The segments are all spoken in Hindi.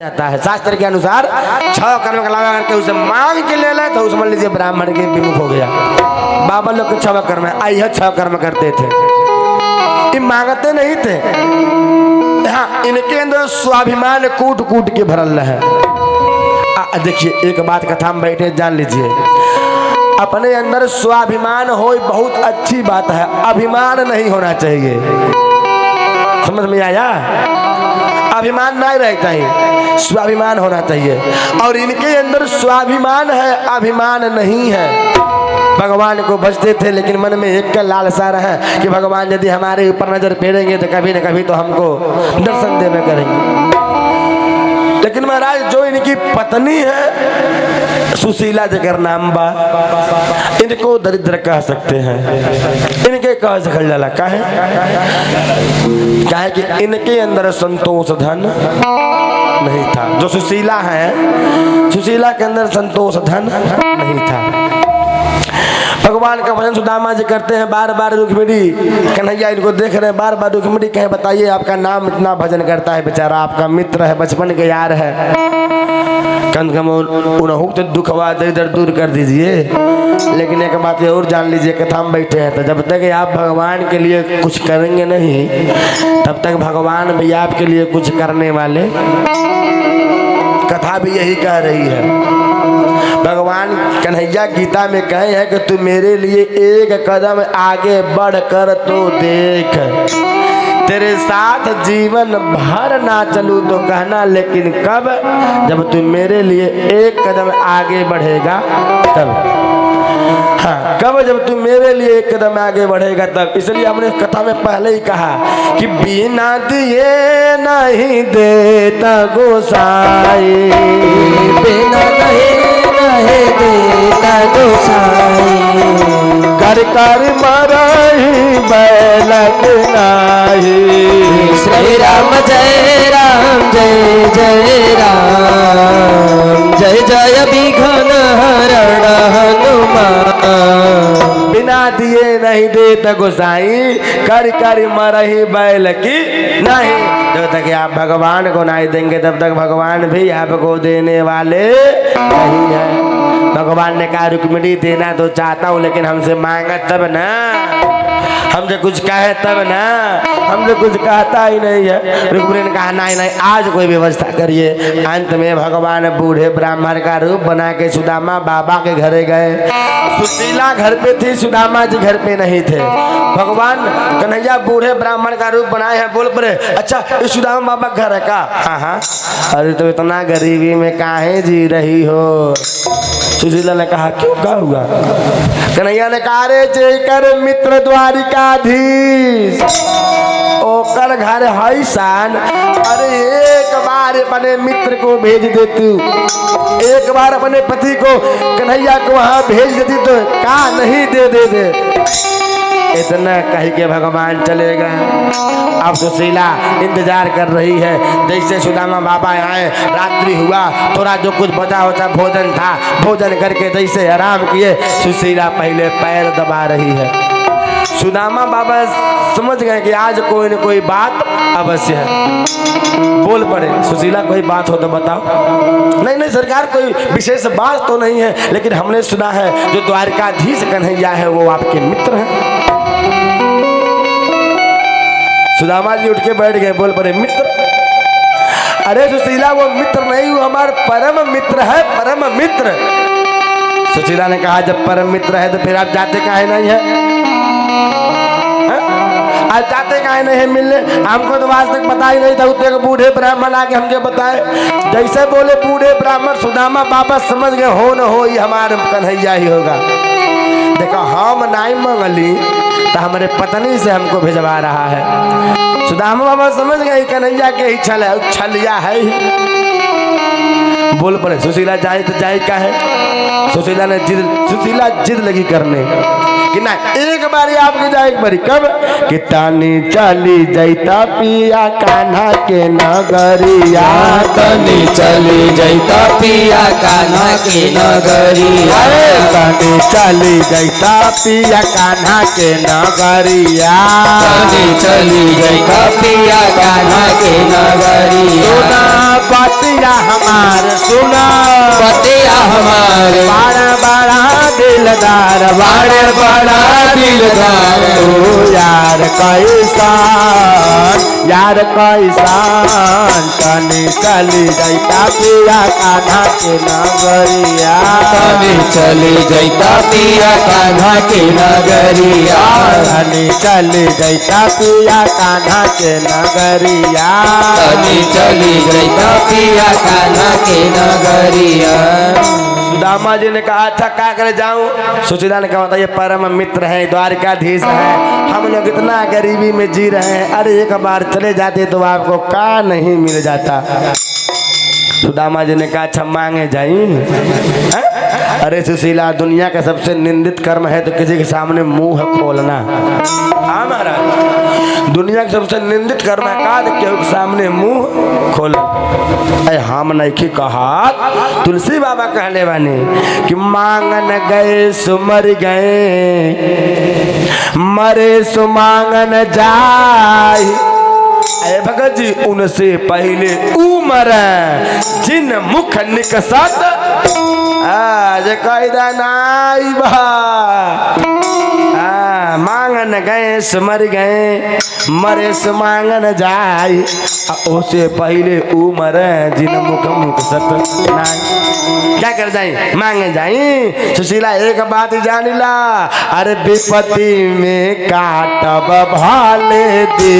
जाता है। शास्त्र के अनुसार 6 कर्म कलावा करके उसे मांग के ले ले तो समझ लीजिए ब्राह्मण के विमुख हो गया। बाबा लोग के 6 कर्म है, आई है 6 कर्म करते थे, ये मांगते नहीं थे। हाँ, इनके अंदर स्वाभिमान कूट कूट के भरल है। देखिए एक बात कथा में बैठे जान लीजिए, अपने अंदर स्वाभिमान हो बहुत अच्छी बात है, अभिमान नहीं होना चाहिए। समझ में आया? अभिमान नहीं रहना चाहिए, स्वाभिमान होना चाहिए। और इनके अंदर स्वाभिमान है, अभिमान नहीं है। भगवान को बचते थे लेकिन मन में एक का लालसा रहा कि भगवान यदि हमारे ऊपर नजर फेरेंगे तो कभी न कभी तो हमको दर्शन देवे करेंगे। लेकिन महाराज जो इनकी पत्नी है सुशीला जगर नाम बा, इनको दरिद्र कह सकते हैं, इनके कह सकल जाला। काहे कि इनके अंदर संतोष धन नहीं था। जो सुशीला है, सुशीला के अंदर संतोष धन नहीं था। भगवान का भजन सुदामा जी करते हैं, बार बार रुक्मिणी कन्हैया इनको देख रहे हैं, बार बार रुक्मिणी कहे बताइए आपका नाम इतना भजन करता है, बेचारा आपका मित्र है, बचपन के यार है, उन्हों तो दुखवा दर दूर कर दीजिए। लेकिन एक बात और जान लीजिए, कथा में बैठे हैं तो जब तक आप भगवान के लिए कुछ करेंगे नहीं तब तक भगवान भी आपके लिए कुछ करने वाले। कथा भी यही कह रही है। भगवान कन्हैया गीता में कहे हैं कि तू मेरे लिए एक कदम आगे बढ़कर तो देख, तेरे साथ जीवन भर ना चलूं तो कहना, लेकिन कब? जब तू मेरे लिए एक कदम आगे बढ़ेगा तब। हाँ, कब? जब तू मेरे लिए एक कदम आगे बढ़ेगा तब। इसलिए हमने कथा में पहले ही कहा कि बिना दिए नहीं देता गोसाई, बिना नहीं देता गोसाई, कर कर मरही बैलक नाही। श्री राम जय राम जय जय राम, जय जय विघ्न हरण हनुमान। बिना दिए नहीं देता गोसाई, कर कर मरही बैल की नहीं। जब तक आप भगवान को नहीं देंगे तब तक भगवान भी आपको देने वाले नहीं है। भगवान ने कहा रुक्मिणी देना तो चाहता हूँ लेकिन हमसे मांगा तब ना, हमसे कुछ कहे तब ना, हमसे कुछ कहता ही नहीं है। रुक्मिणी ने कहा नहीं नहीं आज कोई व्यवस्था करिए। अंत में भगवान बूढ़े ब्राह्मण का रूप बना के सुदामा बाबा के घरे गए। सुशीला घर पे थी, सुदामा जी घर पे नहीं थे। भगवान कन्हैया बूढ़े ब्राह्मण का रूप बनाए हैं। बोल पड़े अच्छा ये सुदामा बाबा घर है का? हाँ हाँ। अरे तो इतना गरीबी में काहे जी रही हो? सुशीला ने कहा क्यों, क्या हुआ? कन्हैया ने कहा रे जेकर मित्र द्वारिकाधीश ओकर घर है शान। अरे एक बार अपने मित्र को भेज देती, एक बार अपने पति को कन्हैया को वहां भेज देती तो का नहीं दे। इतना कह के भगवान चले गए। अब सुशीला इंतजार कर रही है, जैसे सुदामा बाबा आए, रात्रि हुआ, थोड़ा जो कुछ बचा होता भोजन था, भोजन करके जैसे आराम किए, सुशीला पहले पैर दबा रही है। सुदामा बाबा समझ गए कि आज कोई न कोई बात अवश्य है। बोल पड़े सुशीला कोई बात हो तो बताओ। नहीं नहीं सरकार कोई विशेष बात तो नहीं है, लेकिन हमने सुना है जो द्वारकाधीश कन्हैया है वो आपके मित्र हैं। सुदामा जी उठ के बैठ गए। बोल पड़े मित्र? अरे सुशीला वो मित्र नहीं, वो हमारे परम मित्र है, परम मित्र। सुशीला ने कहा जब परम मित्र है तो फिर आप जाते काहे नहीं है? आज जाते काहे नहीं है मिलने? हमको तो आज तक पता ही नहीं था। उतने बूढ़े ब्राह्मण आके हमके बताए, जैसे बोले बूढ़े ब्राह्मण सुदामा बाबा समझ गए हो न हो ये हमारे कन्हैया ही होगा। देखा हम नहीं मंगली तो हमारे पत्नी से हमको भिजवा रहा है। सुदामा बाबा समझ गए कन्हैया के ही छलिया है। बोल पड़े सुशीला जाए तो जाए का है? सुशीला ने जिद लगी करने कि ना एक बारी आपके जाए, एक बारी कब? कि तानी चली जैता पिया कान्हा के नगरिया, तनी चली जैता पिया कान्हा के नगरिया तनी चली जैता पिया कान्हा के नगरिया चली जैता पिया कान्हा के नगरिया सुना बतिया हमार सुना बतिया हमारे बड़ा बड़ा दिलदार बड़े बड़ा दिलदार ओ यार कैसान तनी चली जैता पिया कान्हा के नगरिया चली जैता पिया कान्हा के नगरिया तनी चली जैता पिया कान्हा के नगरिया चली जैता पिया कान्हा के नगरिया सुदामा जी ने कहा अच्छा क्या करे जाऊं। सुशीला ने कहा ये परम मित्र है, द्वारकाधीश है, हम लोग इतना गरीबी में जी रहे हैं, अरे एक बार चले जाते तो आपको का नहीं मिल जाता। सुदामा जी ने कहा अच्छा मांगे जाई। अरे सुशीला दुनिया का सबसे निंदित कर्म है तो किसी के सामने मुंह खोलना। हाँ महाराज, दुनिया का सबसे निंदित कर्म है का केहू के सामने मुंह खोल। हम नहीं कहा, तुलसी बाबा कहले बानी कि मांगन गए सुमर गए, मरे सुमांगन जाए। अरे भगत जी उनसे पहले उमर जिन मुख निकसत आज कैदा नाई बा। मांगन गए सुमर गए, मरे सुमांगन जाए। उसे पहले उमर जिन मुख निकसत नाई। क्या कर जाई मांगे जाई। सुशीला एक बात जानिला, अरे विपत्ति में काटब भाले दे,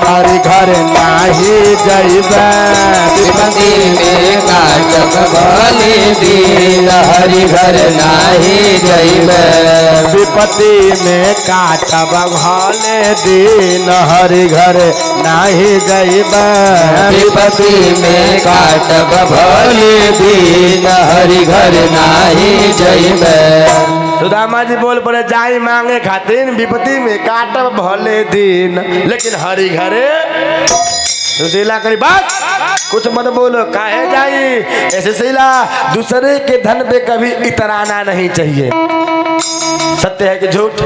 हर घर नाही जइबे। विपत्ति में काटब भाले दे, हर घर नाही जइबे। विपत्ति में काटब भाले दिन, हर घर नाही जइबे। विपत्ति में काटब भाले दिन, हरि घर नाही जइबे। सुदामा जी बोल पड़े जाई मांगे खातिर, विपत्ति में काटब भले दिन, लेकिन हरि घरे। सुशीला करी बात कुछ मत बोलो, काहे जाई। ऐसे सुशीला दूसरे के धन पे कभी इतराना नहीं चाहिए। सत्य है कि झूठ।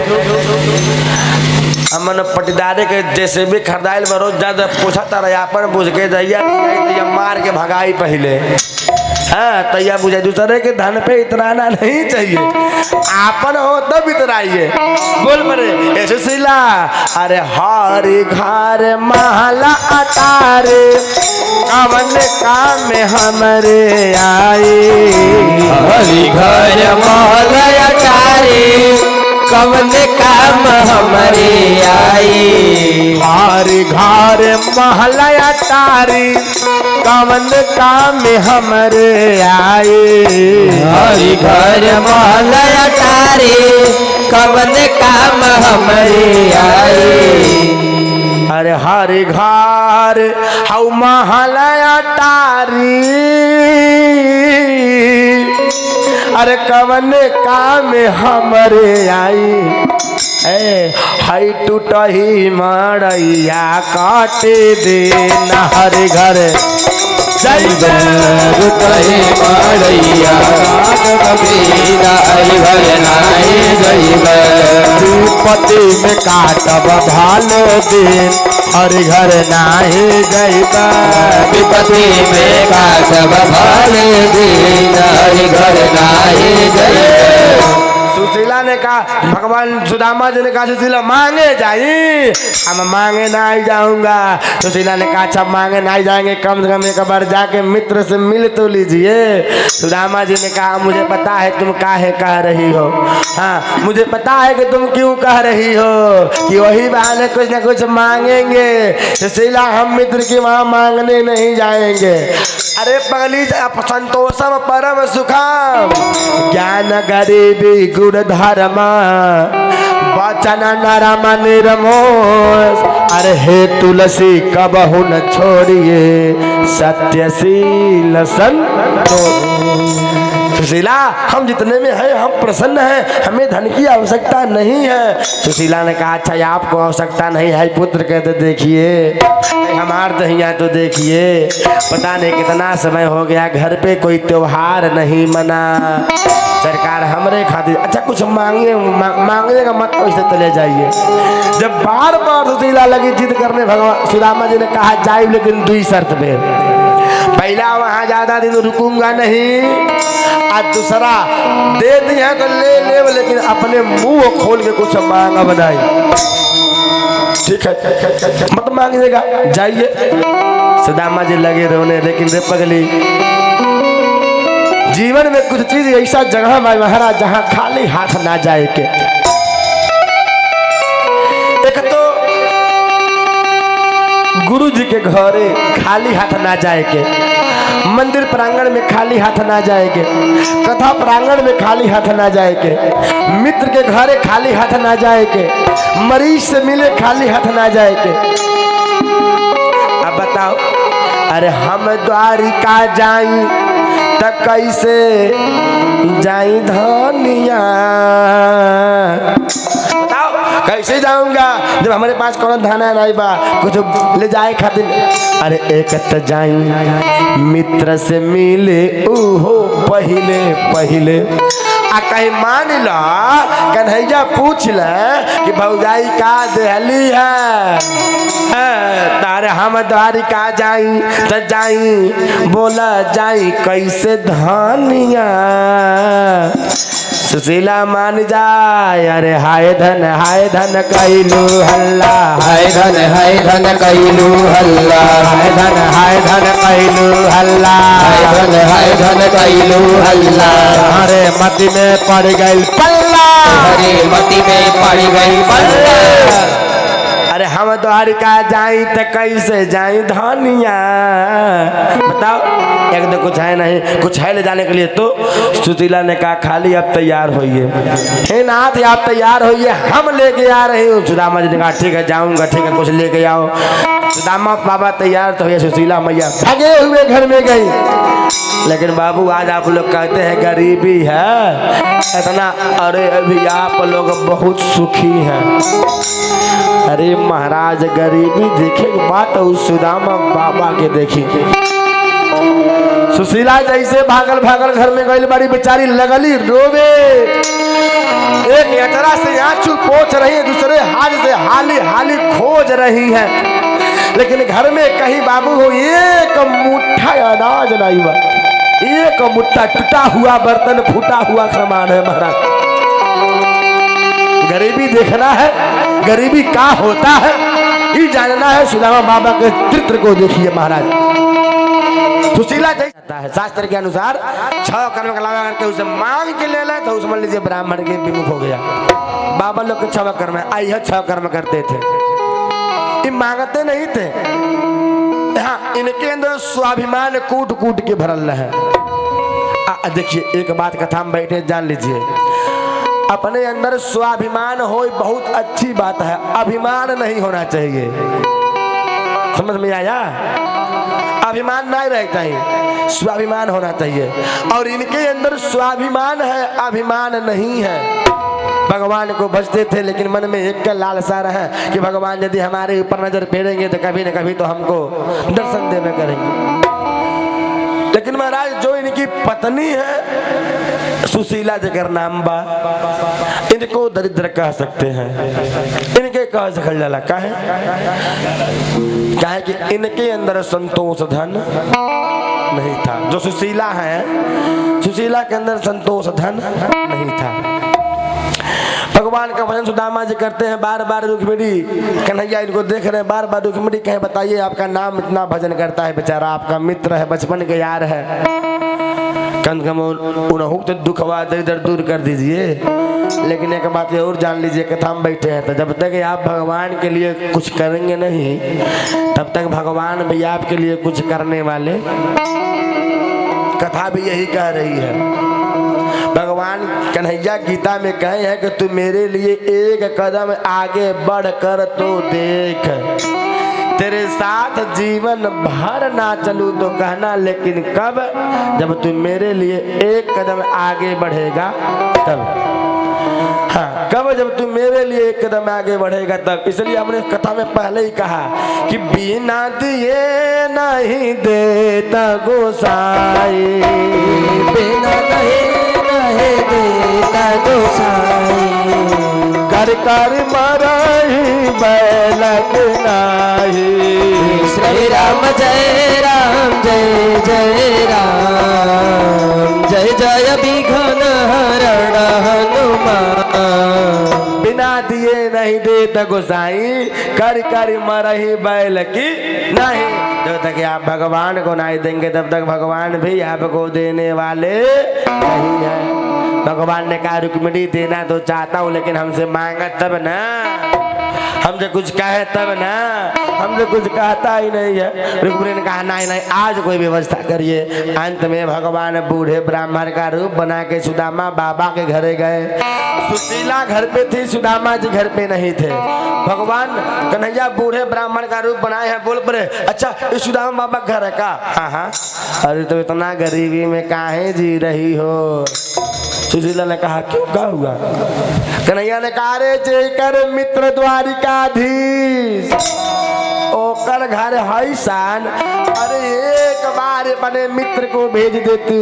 हमन पटीदारे के जैसे भी खरीदाइल रोज ज्यादा पूछा तारा अपन बुझ के दैया मार के भगाई पहले। हाँ तैया बुझे, दूसरे के धन पे इतराना नहीं चाहिए, आपन हो तब इतराइए। बोल पड़े ऐसे सिला, अरे हरी घर महला अटारे, कवन काम में हमरे आए। हरि घर महला अटारे, कवन काम हमरे आई। हरी घर महला अटारी, कवन काम में हमरे आए। हरि घर महला अटारे, कवन काम हमरे आई। अरे हरी घर हऊ महला अटारी, अरे कवन काम में हमरे आई। हई टूटही मड़ैया काटे दे, हर घर जइबे। टूटही मड़ैया काटे दे, हरि घर नाही जइबे। विपत्ति में काटब भालो दिन, हर घर नाही जइबे। विपत्ति में काटब भाले दिन, हरि घर नाही जइबे। सुशीला ने कहा, भगवान सुदामा जी ने कहा सुशीला मांगे जाई। हम मांगे नहीं जाऊंगा। सुशीला ने कहा अच्छा मांगे नहीं जाएंगे, कम से कम एक बार जाके मित्र से मिल तो लीजिए। सुदामा जी ने कहा मुझे पता है तुम काहे कह रही हो। हाँ मुझे पता है कि तुम क्यों कह रही हो, कि वही बहाने कुछ न कुछ मांगेंगे। सुशीला हम मित्र की वहां मांगने नहीं जाएंगे। अरे पगली संतोषम परम सुखम, ज्ञान गरीबी गुण धर्म, वचन नरम निर्मोष। अरे हे तुलसी कबहु न छोड़िए, सत्यशील संतोष। सुशीला हम जितने में हैं हम प्रसन्न हैं, हमें धन की आवश्यकता नहीं है। सुशीला ने कहा अच्छा आपको आवश्यकता नहीं है पुत्र, कहते देखिए हमार दहिया तो देखिए पता नहीं कितना समय हो गया घर पे कोई त्योहार नहीं मना, सरकार हमरे खातिर अच्छा कुछ मांगेगा मत वैसे चले जाइए। जब बार बार सुशीला लगी जिद करने भगवान सुदामा जी ने कहा जाए लेकिन 2 शर्त पे, पहला वहां ज्यादा दिन रुकूंगा नहीं, आज दूसरा दे दिया तो ले लेकिन अपने मुंह खोल के कुछ मांगा बनाई। ठीक है मत मांगिएगा जाइए। सुदामा जी लगे रोने, लेकिन रे पगली जीवन में कुछ चीज ऐसा जगह में महाराज जहां खाली हाथ ना जाए के। एक तो गुरु जी के घरे खाली हाथ ना जाए के, मंदिर प्रांगण में खाली हाथ ना जाए के, कथा प्रांगण में खाली हाथ ना जाए के, मित्र के घरे खाली हाथ ना जाए के, मरीज से मिले खाली हाथ ना जाए के। अब बताओ अरे हम द्वारिका जाई त कैसे जाई धनिया, बताओ कैसे जाऊंगा जब हमारे पास कौन धाना नहीं बा कुछ ले जाए खातिर। अरे एक त जाई मित्र से मिले ओहो पहले पहले, आ कहीं मान ला कन्हैया पूछ ले कि भौजाई का देहली है तारे हम द्वारिका जाई त जाई बोला जाई कैसे धनिया। सुशीला मान जाए अरे हाय धन कैलू हल्ला, हाय धन कैलू हल्ला, हाय धन कैलू हल्ला, हाय धन कैलू हल्ला, अरे मती में पड़ गई पल्ला, हरे मती में पड़ गई पल्ला। अरे हम द्वारिका जाई तो कैसे जाई धनिया, बताओ एक तो कुछ है नहीं, कुछ है ले जाने के लिए। तो सुशीला ने कहा खाली आप तैयार होइए, हे नाथ आप तैयार होइए हम लेके आ रहे हो। सुदामा जी ने कहा ठीक है जाऊंगा, ठीक है कुछ लेके आओ। सुदामा बाबा तैयार तो हुए, सुशीला मैया भागे हुए घर में गई। लेकिन बाबू आज आप लोग कहते हैं गरीबी है इतना, अरे अभी आप लोग बहुत सुखी हैं। अरे महाराज गरीबी देखे के बात उस सुदामा बाबा के देखी। सुशीला जैसे भागल घर में गई बड़ी बेचारी लगली रोवे, एक यतरा से आंसू पोंछ रही है, दूसरे हाथ से हाली खोज रही है, लेकिन घर में कहीं बाबू हो एक मुट्ठा अनाज नहीं हुआ, एक मुट्ठा टूटा हुआ बर्तन फूटा हुआ सामान है। महाराज गरीबी देखना है, गरीबी का होता है ये जानना है। सुदामा बाबा के चित्र को देखिए महाराज। सुशीला जाता है शास्त्र के अनुसार 6 कर्म कलावा करके उसे मांग के ले तो समझ लीजिए ब्राह्मण के विमुख हो गया। बाबा लोग के 6 कर्म है, आई है 6 कर्म करते थे, ये मांगते नहीं थे। हाँ इनके अंदर स्वाभिमान कूट कूट के भरल है। देखिए एक बात कथा में बैठे जान लीजिए, अपने अंदर स्वाभिमान हो बहुत अच्छी बात है, अभिमान नहीं होना चाहिए। समझ में आया? अभिमान नहीं रहता है, स्वाभिमान होना चाहिए। और इनके अंदर स्वाभिमान है, अभिमान नहीं है। भगवान को भजते थे लेकिन मन में एक का लालसा रहा कि भगवान यदि हमारे ऊपर नजर फेरेंगे तो कभी न कभी तो हमको दर्शन देवे करेंगे। लेकिन महाराज जो इनकी पत्नी है सुशीला जगर नाम बा, इनको दरिद्र कह सकते हैं, इनके कह सकल जाला काहे कि इनके अंदर संतोष धन नहीं था। जो सुशीला है, सुशीला के अंदर संतोष धन नहीं था। भगवान का भजन सुदामा जी करते हैं, बार बार रुक्मिणी कन्हैया इनको देख रहे हैं, बार बार रुक्मिणी कहे बताइए आपका नाम इतना भजन करता है, बेचारा आपका मित्र है, बचपन के यार है, कम से कम उन्हों तो दुखवा दर्द दूर कर दीजिए। लेकिन एक बात और जान लीजिए, कथा में बैठे हैं तो जब तक आप भगवान के लिए कुछ करेंगे नहीं तब तक भगवान भी आपके लिए कुछ करने वाले। कथा भी यही कह रही है। भगवान कन्हैया गीता में कहे हैं कि तू मेरे लिए एक कदम आगे बढ़ कर तो देख, तेरे साथ जीवन भर ना चलूं तो कहना, लेकिन कब? जब तू मेरे लिए एक कदम आगे बढ़ेगा तब। हाँ, कब? जब तू मेरे लिए एक कदम आगे बढ़ेगा तब। इसलिए हमने कथा में पहले ही कहा कि बिना दिए नहीं देता गोसाई, बिना नहीं देता गोसाई, कर कर मरही बैलक नाही। श्री राम जय राम जय जय राम, जय जय विघ्न हरण हनुमान। बिना दिए नहीं देता गोसाई, कर कर मरही बैल की नहीं। जब तक आप भगवान को नहीं देंगे तब तक भगवान भी आपको देने वाले नहीं है। भगवान ने कहा रुक्मिणी देना तो चाहता हूँ, लेकिन हमसे मांगा तब ना, हमसे कुछ कहे तब ना, हमसे कुछ कहता ही नहीं है। रुक्मिणी ने कहा नहीं नहीं, आज कोई व्यवस्था करिए। अंत में भगवान बूढ़े ब्राह्मण का रूप बना के सुदामा बाबा के घरे गए। सुशीला घर पे थी, सुदामा जी घर पे नहीं थे। भगवान कन्हैया बूढ़े ब्राह्मण का रूप बनाए हैं। बोल पड़े, अच्छा ये सुदामा बाबा घर है का? हाँ हाँ। अरे तो इतना गरीबी में काहे जी रही हो? सुशीला ने कहा क्यों, क्या हुआ? कन्हैया ने कहा रे जेकर मित्र द्वारिकाधीश ओकर घर है शान। अरे एक बार अपने मित्र को भेज देती,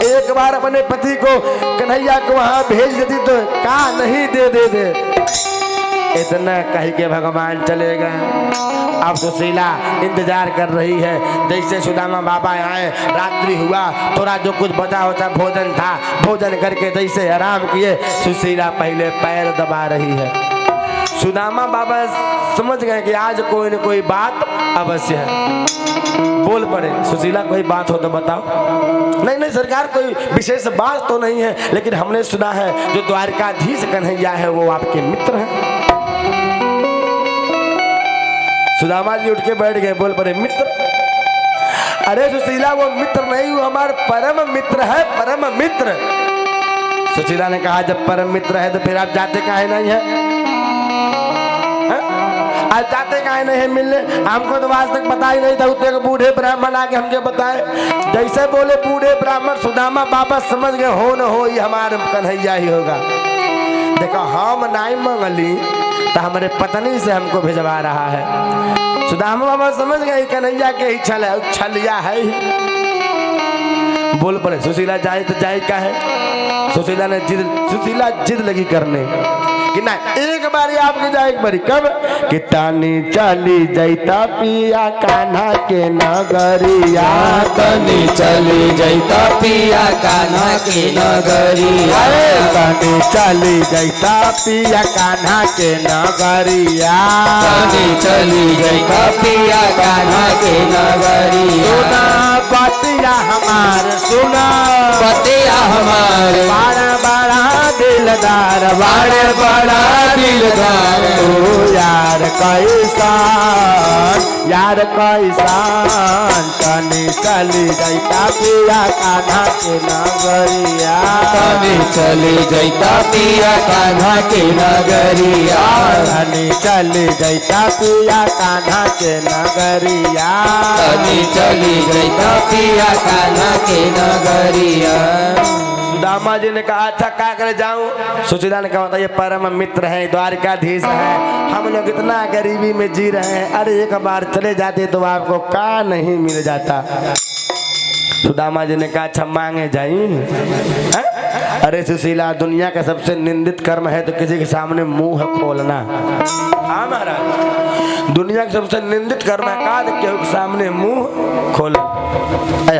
एक बार अपने पति को कन्हैया को वहां भेज देती तो का नहीं दे। इतना कह के भगवान चले गए। अब सुशीला इंतजार कर रही है, जैसे सुदामा बाबा आए, रात्रि हुआ, थोड़ा जो कुछ बचा होता भोजन था, भोजन करके जैसे आराम किए, सुशीला पहले पैर दबा रही है। सुदामा बाबा समझ गए कि आज कोई न कोई बात अवश्य है। बोल पड़े, सुशीला कोई बात हो तो बताओ। नहीं नहीं सरकार, कोई विशेष बात तो नहीं है, लेकिन हमने सुना है जो द्वारकाधीश कन्हैया है वो आपके मित्र हैं। सुदामा जी उठ के बैठ गए। बोल पड़े मित्र? अरे सुशीला वो मित्र नहीं, वो हमारे परम मित्र है, परम मित्र। सुशीला ने कहा जब परम मित्र है तो फिर आप जाते काहे नहीं है? आज जाते काहे नहीं है मिलने? हमको तो आज तक पता ही नहीं था। उतने बूढ़े ब्राह्मण आके हमके बताए। जैसे बोले बूढ़े ब्राह्मण, सुदामा बाबा समझ गए हो न हो ये हमारे कन्हैया ही होगा। देखो हम नहीं मंगली तो हमारे पत्नी से हमको भिजवा रहा है। सुदामा बाबा समझ गए कन्हैया के ही छलिया है। बोल पड़े सुशीला जाए तो जाए का है? सुशीला जिद लगी करने कि ना एक बारी आपके जाए, एक बारी कब? कि तानी चली जैता पिया कान्हा के नगरिया, तानी चली जैता पिया कान्हा के नगरिया, तानी चली जैता पिया कान्हा के नगरिया, तानी चली जैता पिया कान्हा के नगरिया। सुना बतिया हमार, सुना बतिया हमार, बड़ा बड़ा दिलदार, बड़ा बड़ा दिलदार, ओ यार कैसान, यार कैसान, तनी चली जैता पिया कान्हा के नगरिया, तनी चली जैता पिया कान्हा के नगरिया, तनी चली जैता पिया कान्हा के नगरिया, तनी चली जैता पिया कान्हा के नगरिया। सुदामा जी ने कहा अच्छा क्या करे जाऊं? सुशीला ने कहा ये परम मित्र है, द्वारकाधीश है, हम लोग इतना गरीबी में जी रहे हैं, अरे एक बार चले जाते तो आपको का नहीं मिल जाता। सुदामा जी ने कहा अच्छा मांगे जाई। अरे सुशीला दुनिया का सबसे निंदित कर्म है तो किसी के सामने मुंह खोलना। हाँ महाराज, दुनिया का सबसे निंदित कर्म है का केहू के सामने मुंह खोल।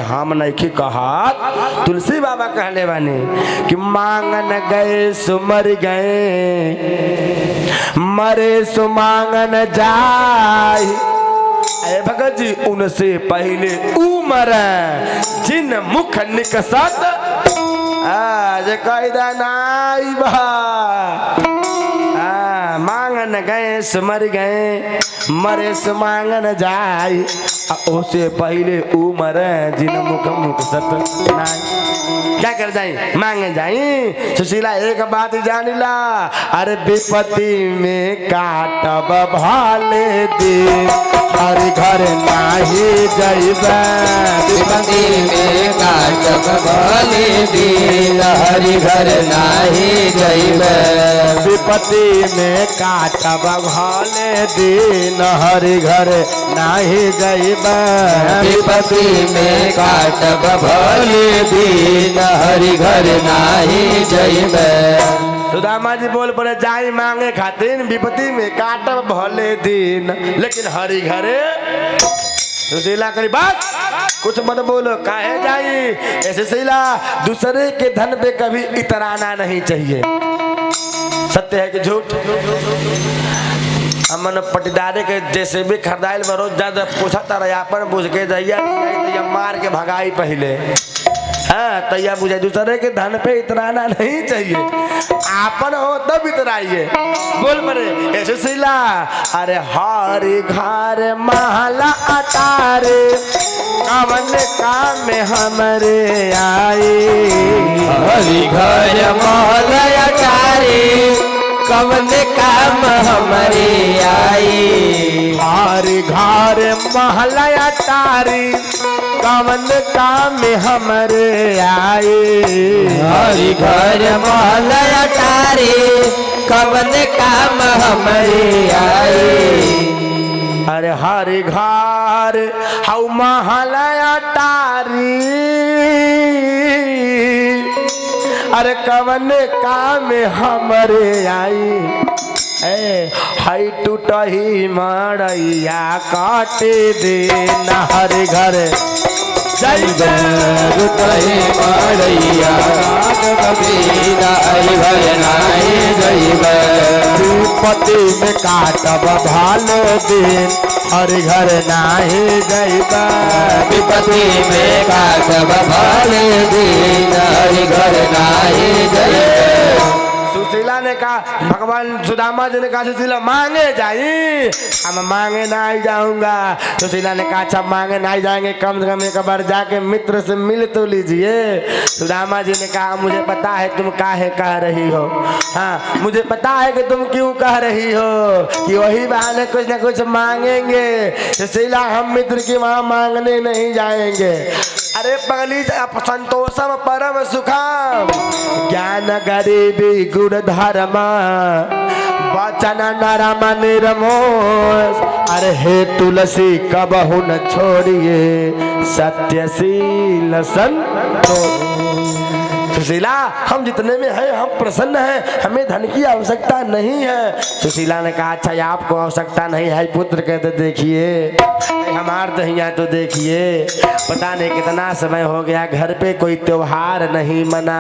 हम नहीं कहा, तुलसी बाबा कहले बानी कि मांगन गए सुमर गए, मरे सुमांगन जाए। अरे भगत जी उनसे पहले उमर जिन मुख निकसत आज कैदा नाई बा, मांगन मांगन गए सुमर गए मरे सुमांगन जाय ओसे पहले उमर जिन मुख मुख सत नाय। क्या कर जाई मांगे जाई सुशीला एक बात जानिला अरे विपत्ति में काटब भाले दिन हर घर नाही जइबे विपत्ति में काटब भाले दिन हरि घर नाही जइबे विपत्ति में काटब भाले दिन हरि घर नाही जइबे विपत्ति में काटब भाले दिन हरि घर नाही जइबे। सुदामा जी बोल पड़े जाई मांगे खातिर विपत्ति में काटब भले दिन लेकिन हरि घरे सुशीला करी बस कुछ मत बोलो काहे जाई ऐसे शीला दूसरे के धन पे कभी इतराना नहीं चाहिए। सत्य है कि झूठ? अमन पटीदारे के जैसे भी खरीदाइल में रोज ज्यादा पूछा अपन बुझ के जाइया मार के भगाई पहले हाँ तैया बुझे दूसरे के धन पे इतराना नहीं चाहिए आपन हो तब इतराइए। बोल पड़े ऐसे शीला अरे हरि घर महला अटारे कवन काम में हमरे आए हरि घर महला अटारे कवन काम हमरे आई हरि घर महला अटारी कवन काम में हमरे आए हरि घर महला अटारे कवन काम हमरे आए। अरे हरि घर हऊ महला अटारी अरे कवन काम में हमरे आई हई टूटही मड़ैया काटे दे न हरि घर जइबे टूटही मड़ैया हरि घर नाही जइबे विपत्ति में काटब भालो दिन हरि घर नाही जइबे विपत्ति में काटब भाले दिन हरि घर नाही जइबे। सुशीला ने कहा भगवान सुदामा जी ने कहा सुशीला मांगे जाई हम मांगे ना ही जाऊंगा। सुशीला ने कहा अच्छा मांगे ना ही जाएंगे कम से कम एक बार जाके मित्र से मिल तो लीजिए। सुदामा जी ने कहा मुझे पता है तुम काहे कह रही हो हाँ मुझे पता है कि तुम क्यों कह रही हो कि वही बहाने कुछ ना कुछ मांगेंगे। सुशीला हम मित्र की वहां मांगने नहीं जाएंगे। अरे पगली संतोषम परम सुखम ज्ञान गरीबी गुण धर्म वचन नरम निर्मोष अरे हे तुलसी कबहु न छोड़िए सत्यशील संतोष। सुशीला हम जितने में है हम प्रसन्न हैं हमें धन की आवश्यकता नहीं है। सुशीला ने कहा अच्छा आपको आवश्यकता नहीं है पुत्र कहते देखिए हमार दहिया तो देखिए पता नहीं कितना समय हो गया घर पे कोई त्योहार नहीं मना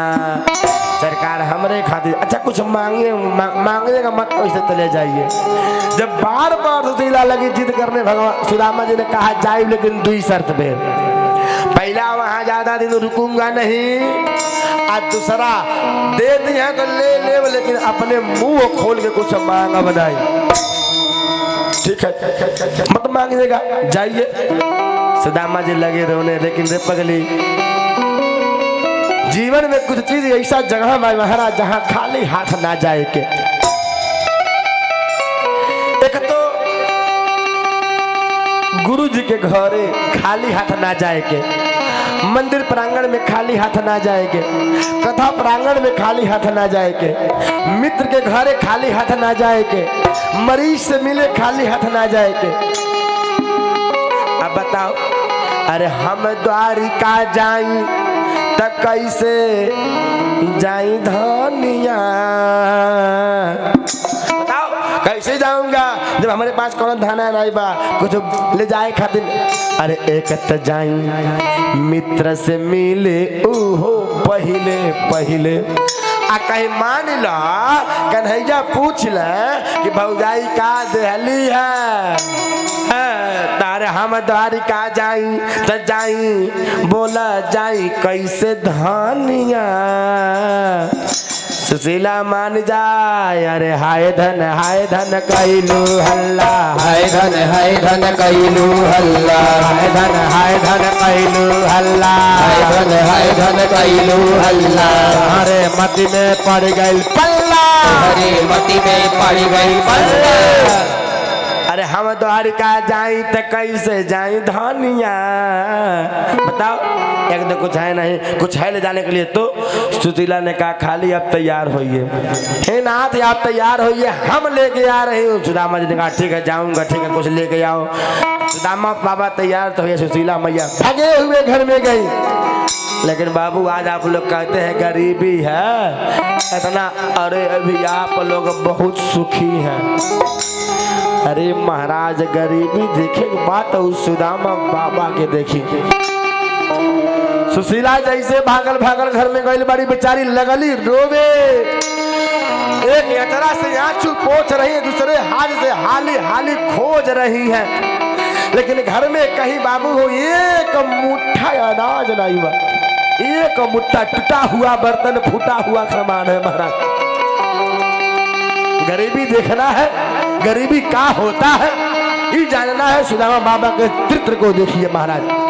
सरकार हमरे खातिर अच्छा कुछ मांगने का मत वैसे चले जाइए। जब बार बार सुशीला लगी जिद करने भगवान सुदामा जी ने कहा जाए लेकिन दुई शर्त पे पहला वहां ज्यादा दिन रुकूंगा नहीं आज दूसरा दे दिया तो ले लेकिन अपने मुंह खोल के कुछ मांगा बनाई ठीक है मत मांगिएगा जाइए। सुदामा जी लगे रोने लेकिन रे पगली जीवन में कुछ चीज ऐसा जगह में महाराज जहां खाली हाथ ना जाए के। एक तो गुरु जी के घरे खाली हाथ ना जाए के मंदिर प्रांगण में खाली हाथ ना जाएंगे कथा प्रांगण में खाली हाथ ना जाएंगे मित्र के घरे खाली हाथ ना जाएंगे मरीज से मिले खाली हाथ ना जाएंगे। अब बताओ अरे हम द्वारिका जाई त कैसे जाई धनिया बताओ कैसे जाऊंगा जब हमारे पास कौन धना नहीं बा कुछ ले जाए खातिर। अरे एक त जाई मित्र से मिले ओहो पहले पहले आ कहीं मान ला कन्हैया पूछ ले कि भौजाई का देहली है तारे हम द्वारिका जाई त जाई बोला जाई कैसे धनिया। सुशीला मान जाए अरे हाय धन कैलू हल्ला हाय धन कैलू हल्ला हाय धन कैलू हल्ला हाय धन कैलू हल्ला अरे मती में पड़ गई पल्ला हरे मती में पड़ गई पल्ला अरे हम द्वार का जाई तो कैसे जाई धनिया बताओ एक तो कुछ है नहीं कुछ है ले जाने के लिए तो सुशीला ने कहा खाली आप तैयार होइए हे नाथ आप तैयार होइए हम लेके आ रहे हूँ सुदामा जी ने कहा ठीक है जाऊंगा ठीक है कुछ लेके आओ सुदामा बाबा तैयार तो हुए सुशीला मैया भागे हुए घर में गई लेकिन बाबू आज आप लोग कहते हैं गरीबी है इतना अरे अभी आप लोग बहुत सुखी हैं अरे महाराज गरीबी देखे के बाद तो उस सुदामा बाबा के देखी सुशीला जैसे भागल भागल घर में गई बड़ी बेचारी लगली रोवे एक यतरा से आंसू पोंछ रही है दूसरे हाथ से हाली हाली खोज रही है लेकिन घर में कहीं बाबू हो एक मुट्ठा अनाज नहीं हुआ एक मुट्ठा टूटा हुआ बर्तन फूटा हुआ सामान है महाराज गरीबी देखना है गरीबी क्या होता है ये जानना है सुदामा बाबा के चित्र को देखिए महाराज